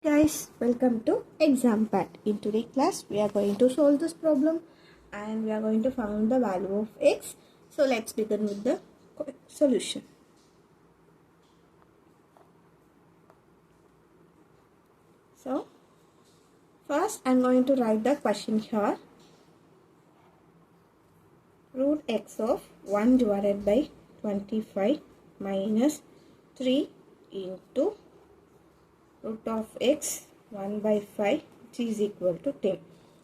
Guys, welcome to exam pad. In today's class we are going to solve this problem and we are going to find the value of x. So let's begin with the solution. So first I am going to write the question here. Root x of 1 divided by 25 minus 3 into root of x 1 by 5 which is equal to 10.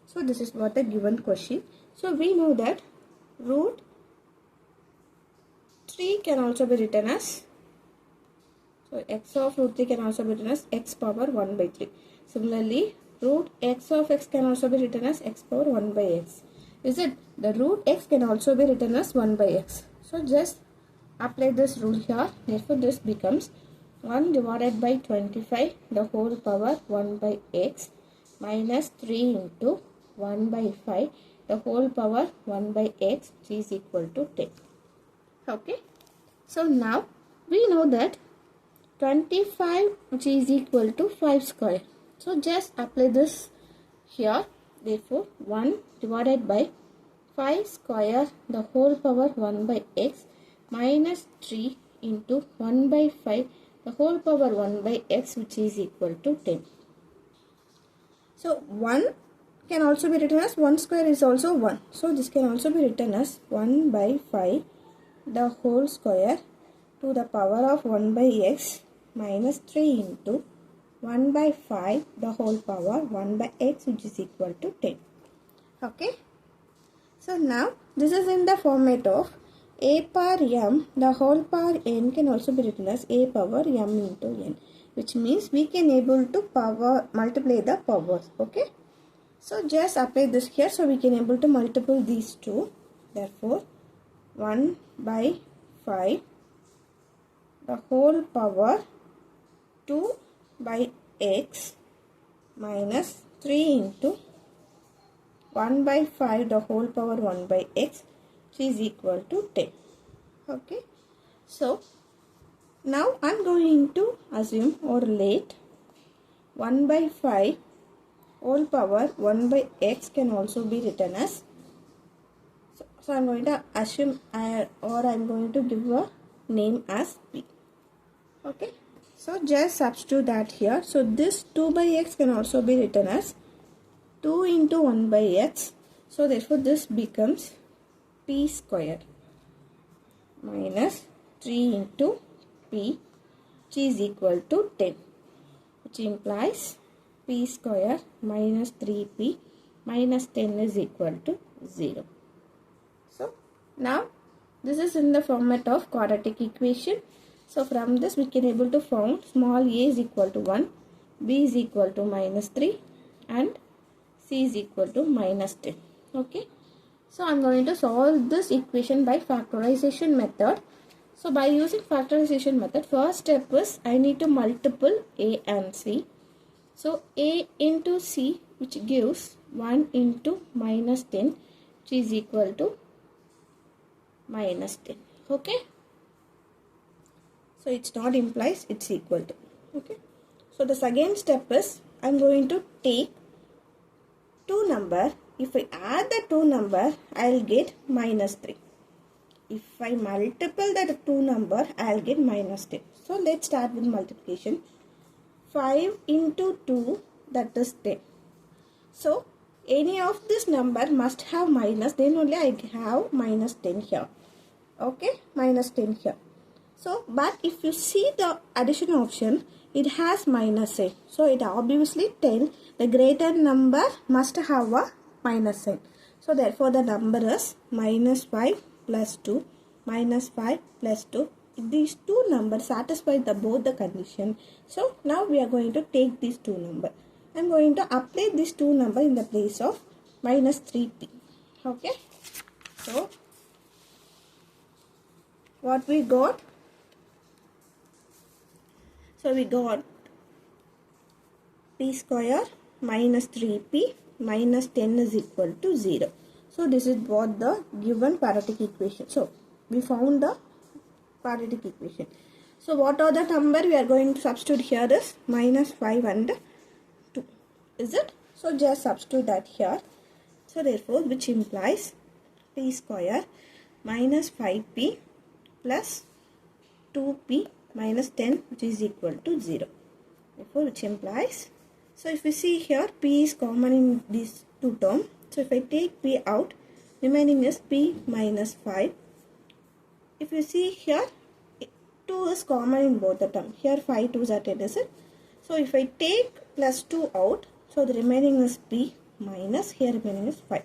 So this is what the given question. So we know that root 3 can also be written as, so x of root 3 can also be written as x power 1 by 3. Similarly, root x of x can also be written as x power 1 by x. Is it? The root x can also be written as 1 by x. So just apply this rule here. Therefore this becomes 1 divided by 25 the whole power 1 by x minus 3 into 1 by 5 the whole power 1 by x which is equal to 10. Okay. So now we know that 25 which is equal to 5 square. So just apply this here. Therefore 1 divided by 5 square the whole power 1 by x minus 3 into 1 by 5 the whole power 1 by x which is equal to 10. So 1 can also be written as 1 square is also 1. So this can also be written as 1 by 5 the whole square to the power of 1 by x minus 3 into 1 by 5 the whole power 1 by x which is equal to 10. Okay. So now this is in the format of a power m the whole power n can also be written as a power m into n, which means we can able to multiply the powers. Okay. So just apply this here. So we can able to multiply these two. Therefore 1 by 5 the whole power 2 by x minus 3 into 1 by 5 the whole power 1 by x which is equal to 10. Okay. So now I am going to assume or relate 1 by 5 whole power 1 by x can also be written as, so I am going to assume or I am going to give a name as p. Okay. So just substitute that here. So this 2 by x can also be written as 2 into 1 by x. So therefore this becomes p square minus 3 into p which is equal to 10, which implies p square minus 3p minus 10 is equal to 0. So now this is in the format of quadratic equation. So from this we can able to form small a is equal to 1, b is equal to minus 3 and c is equal to minus 10. Okay. So I am going to solve this equation by factorization method. So by using factorization method, first step is I need to multiple a and c. So a into c which gives 1 into minus 10 which is equal to minus 10. Okay. So it's not implies it's equal to. Okay. So the second step is I am going to take two number. If I add the two number, I will get minus 3. If I multiple that two number, I will get minus 10. So let's start with multiplication. 5 into 2 that is 10. So any of this number must have minus, then only I have minus 10 here. Okay, minus 10 here. So but if you see the addition option, it has minus sign. So it obviously 10. The greater number must have a minus sign. So therefore the number is minus 5 plus 2 minus 5 plus 2. These two numbers satisfy both the condition. So now we are going to take these two numbers. I am going to apply these two numbers in the place of minus 3p. Okay. So what we got? So we got p square minus 3p minus 10 is equal to 0. So this is what the given quadratic equation. So we found the quadratic equation. So what are the number we are going to substitute here is minus 5 and Is it? So just substitute that here. So therefore, which implies p square minus 5p plus 2p minus 10, which is equal to 0. Therefore, which implies, so if we see here, p is common in these two terms. So if I take p out, remaining is p minus 5. If you see here, 2 is common in both the terms. Here 5 2s are 10, is it? So if I take plus 2 out, so the remaining is p minus, here remaining is 5,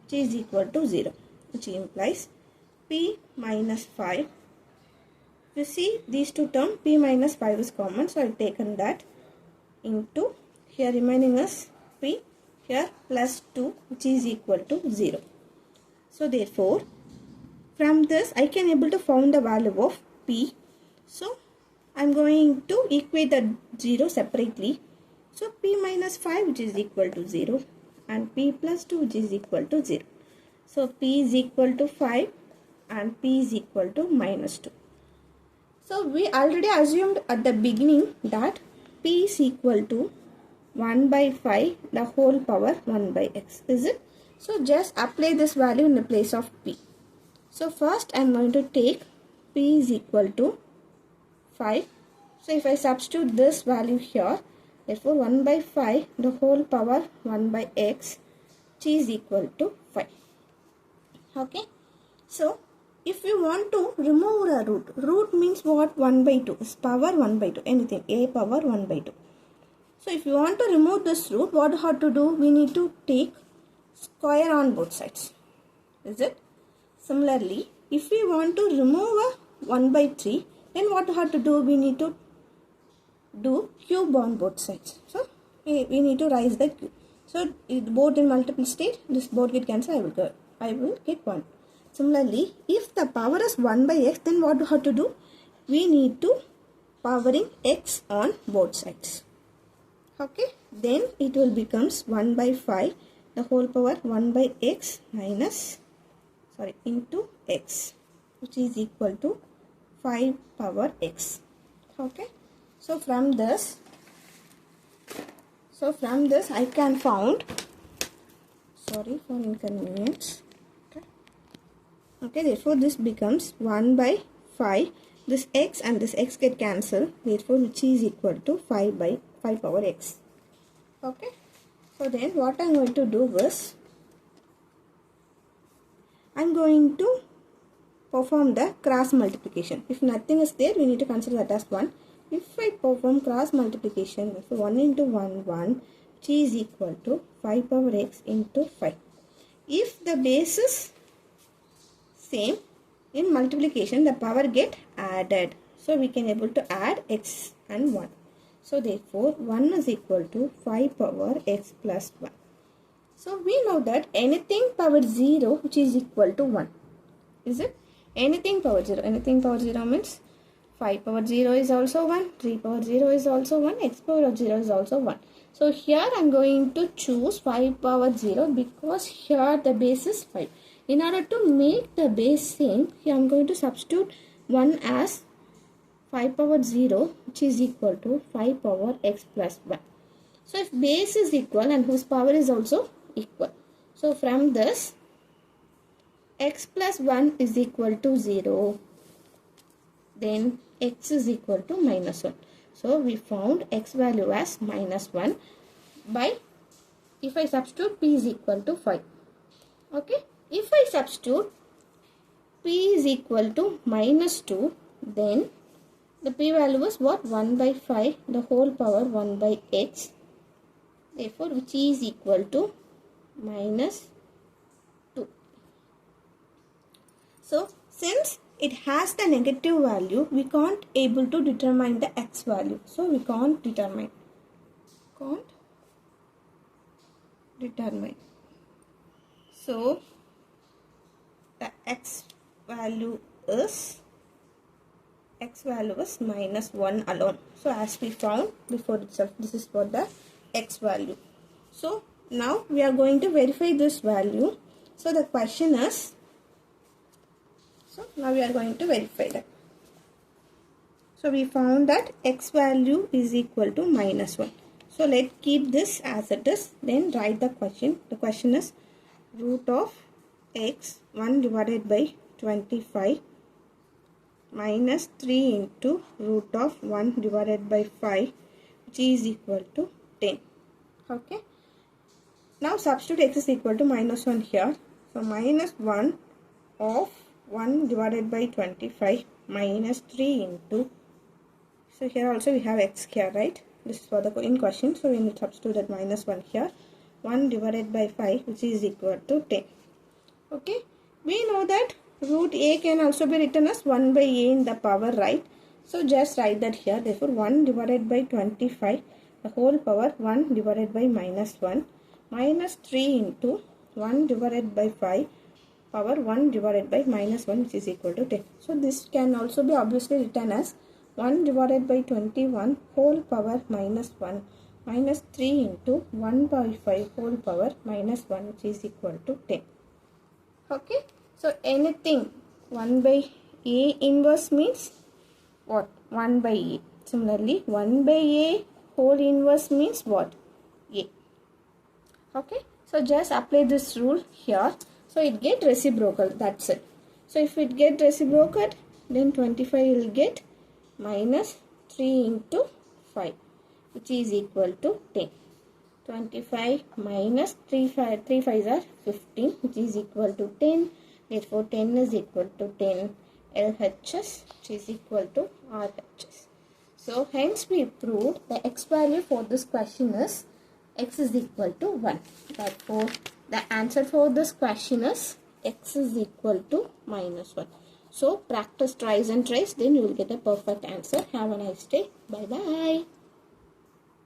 which is equal to 0, which implies p minus 5. You see these two terms, p minus 5 is common, so I have taken that into, here remaining is p, here plus 2, which is equal to 0. So therefore, from this I can able to find the value of p. So I am going to equate the 0 separately. So p minus 5, which is equal to 0, and p plus 2, which is equal to 0. So p is equal to 5 and p is equal to minus 2. So we already assumed at the beginning that p is equal to 1 by 5 the whole power 1 by x. Is it? So just apply this value in the place of p. So first I am going to take p is equal to 5. So if I substitute this value here, therefore 1 by 5 the whole power 1 by x, which is equal to 5. Okay. So if you want to remove a root means what? 1 by 2 is power 1 by 2, anything, a power 1 by 2. So if you want to remove this root, what you have to do? We need to take square on both sides. Is it? Similarly, if we want to remove a 1 by 3, then what you have to do? We need to do cube on both sides. So we need to raise the cube. So both in multiple state, this both get cancelled, I will get 1. Similarly, if the power is 1 by x, then what do you have to do? We need to powering x on both sides. Okay, then it will becomes 1 by 5 the whole power 1 by x minus, into x, which is equal to 5 power x. Okay, so from this I can found, sorry for inconvenience. Okay, therefore this becomes 1 by 5, this x and this x get cancelled, therefore which is equal to 5 by 5 power x. Okay, so then what I am going to do is, I am going to perform the cross multiplication. If nothing is there, we need to consider that as 1. If I perform cross multiplication, so 1 into 1, 1, which is equal to 5 power x into 5. If the base is same, in multiplication the power get added, so we can able to add x and 1. So therefore 1 is equal to 5 power x plus 1. So we know that anything power 0 which is equal to 1. Is it? Anything power 0. Anything power 0 means 5 power 0 is also 1, 3 power 0 is also 1, x power 0 is also 1. So here I am going to choose 5 power 0 because here the base is 5. In order to make the base same, here I am going to substitute 1 as 5 power 0, which is equal to 5 power x plus 1. So if base is equal and whose power is also equal, so from this x plus 1 is equal to 0, then x is equal to minus 1. So we found x value as minus 1 by, if I substitute p is equal to 5. Okay, if I substitute p is equal to minus 2, then the p value is what? 1 by 5 the whole power 1 by x, therefore which is equal to minus 2. So since it has the negative value, we can't able to determine the x value. So we can't determine. So the x value is minus 1 alone. So as we found before itself, this is for the x value. So now we are going to verify this value. So the question is, so now we are going to verify that. So we found that x value is equal to minus 1. So let's keep this as it is. Then write the question. The question is root of x 1 divided by 25 minus 3 into root of 1 divided by 5, which is equal to 10. Okay. Now substitute x is equal to minus 1 here. So minus 1 of 1 divided by 25 minus 3 into, so here also we have x here, right? This is for the in question. So we will substitute that minus 1 here. 1 divided by 5, which is equal to 10. Okay. We know that root a can also be written as 1 by a in the power, right? So just write that here. Therefore 1 divided by 25, the whole power 1 divided by minus 1 minus 3 into 1 divided by 5 power 1 divided by minus 1, which is equal to 10. So this can also be obviously written as 1 divided by 21 whole power minus 1 minus 3 into 1 by 5 whole power minus 1, which is equal to 10. Okay. So anything 1 by a inverse means what? 1 by a. Similarly 1 by a whole inverse means what? A. Okay. So just apply this rule here. So it get reciprocal. That's it. So if it get reciprocal, then 25 will get minus 3 into 5, which is equal to 10. 25 minus 3 5s are 15, which is equal to 10. Therefore 10 is equal to 10 LHS, which is equal to RHS. So hence we proved the x value for this question is x is equal to 1. Therefore the answer for this question is x is equal to minus 1. So practice twice and tries, then you will get a perfect answer. Have a nice day. Bye bye.